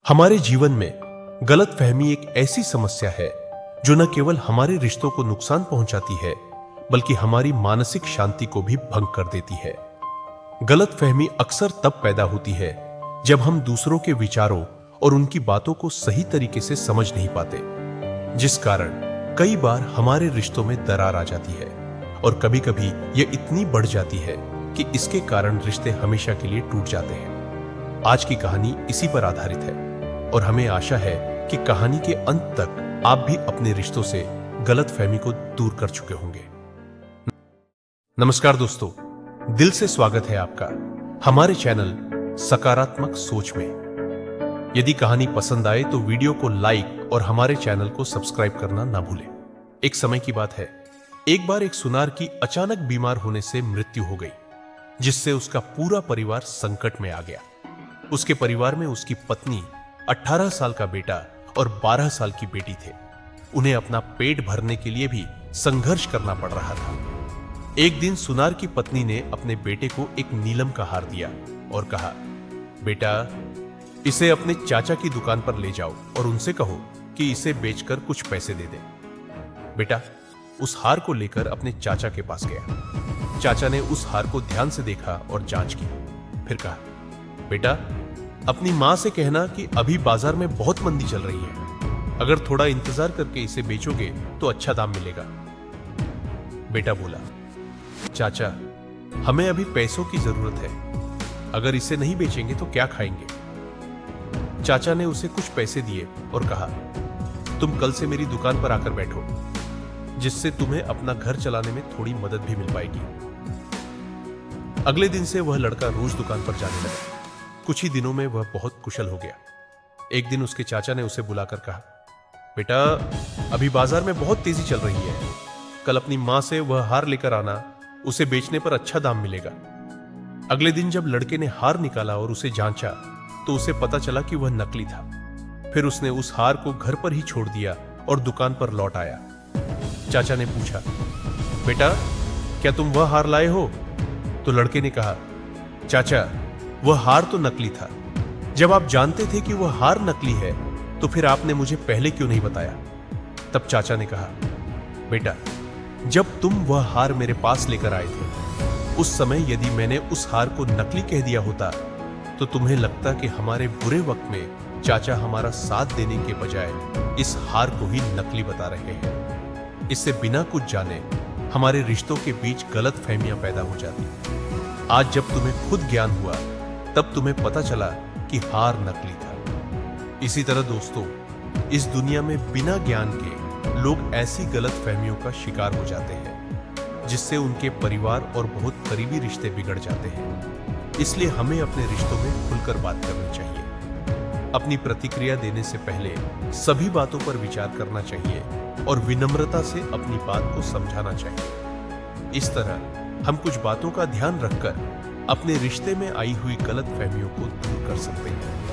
हमारे जीवन में गलतफहमी एक ऐसी समस्या है जो न केवल हमारे रिश्तों को नुकसान पहुंचाती है बल्कि हमारी मानसिक शांति को भी भंग कर देती है। गलतफहमी अक्सर तब पैदा होती है जब हम दूसरों के विचारों और उनकी बातों को सही तरीके से समझ नहीं पाते, जिस कारण कई बार हमारे रिश्तों में दरार आ जाती है और कभी-कभी यह इतनी बढ़ जाती है कि इसके कारण रिश्ते हमेशा के लिए टूट जाते हैं। आज की कहानी इसी पर आधारित है और हमें आशा है कि कहानी के अंत तक आप भी अपने रिश्तों से गलतफहमी को दूर कर चुके होंगे। नमस्कार दोस्तों, दिल से स्वागत है आपका हमारे चैनल सकारात्मक सोच में। यदि कहानी पसंद आए तो वीडियो को लाइक और हमारे चैनल को सब्सक्राइब करना ना भूलें। एक समय की बात है, एक बार एक सुनार की अचानक बीमार होने से मृत्यु हो गई, जिससे उसका पूरा परिवार संकट में आ गया। उसके परिवार में उसकी पत्नी, 18 साल का बेटा और 12 साल की बेटी थे। उन्हें अपना पेट भरने के लिए भी संघर्ष करना पड़ रहा था। एक दिन सुनार की पत्नी ने अपने बेटे को एक नीलम का हार दिया और कहा, बेटा, इसे अपने चाचा की दुकान पर ले जाओ और उनसे कहो कि इसे बेचकर कुछ पैसे दे दे। बेटा उस हार को लेकर अपने चाचा के पास गया। चाचा ने उस हार को ध्यान से देखा और जांच की, फिर कहा, बेटा, अपनी मां से कहना कि अभी बाजार में बहुत मंदी चल रही है, अगर थोड़ा इंतजार करके इसे बेचोगे तो अच्छा दाम मिलेगा। बेटा बोला, चाचा, हमें अभी पैसों की जरूरत है, अगर इसे नहीं बेचेंगे तो क्या खाएंगे। चाचा ने उसे कुछ पैसे दिए और कहा, तुम कल से मेरी दुकान पर आकर बैठो, जिससे तुम्हें अपना घर चलाने में थोड़ी मदद भी मिल पाएगी। अगले दिन से वह लड़का रोज दुकान पर जाने लगा। कुछ ही दिनों में वह बहुत कुशल हो गया। एक दिन उसके चाचा ने उसे बुलाकर कहा, बेटा, अभी बाजार में बहुत तेजी चल रही है, कल अपनी मां से वह हार लेकर आना, उसे बेचने पर अच्छा दाम मिलेगा। अगले दिन जब लड़के ने हार निकाला और उसे जांचा तो उसे पता चला कि वह नकली था। फिर उसने उस हार को घर पर ही छोड़ दिया और दुकान पर लौट आया। चाचा ने पूछा, बेटा, क्या तुम वह हार लाए हो? तो लड़के ने कहा, चाचा, वह हार तो नकली था। जब आप जानते थे कि वह हार नकली है तो फिर आपने मुझे पहले क्यों नहीं बताया? तब चाचा ने कहा, बेटा, जब तुम वह हार मेरे पास लेकर आए थे, उस समय यदि मैंने उस हार को नकली कह दिया होता तो तुम्हें लगता कि हमारे बुरे वक्त में चाचा हमारा साथ देने के बजाय इस हार को ही नकली बता रहे हैं। इससे बिना कुछ जाने हमारे रिश्तों के बीच गलतफहमियां पैदा हो जाती। आज जब तुम्हें खुद ज्ञान हुआ तब तुम्हें पता चला कि हार नकली था। इसी तरह दोस्तों, इस दुनिया में बिना ज्ञान के लोग ऐसी गलतफहमियों का शिकार हो जाते हैं, जिससे उनके परिवार और बहुत करीबी रिश्ते बिगड़ जाते हैं। इसलिए हमें अपने रिश्तों में खुलकर बात करनी चाहिए। अपनी प्रतिक्रिया देने से पहले सभी बातों पर विचार करना चाहिए और विनम्रता से अपनी बात को समझाना चाहिए। इस तरह हम कुछ बातों का ध्यान रखकर अपने रिश्ते में आई हुई गलतफहमियों को दूर कर सकते हैं।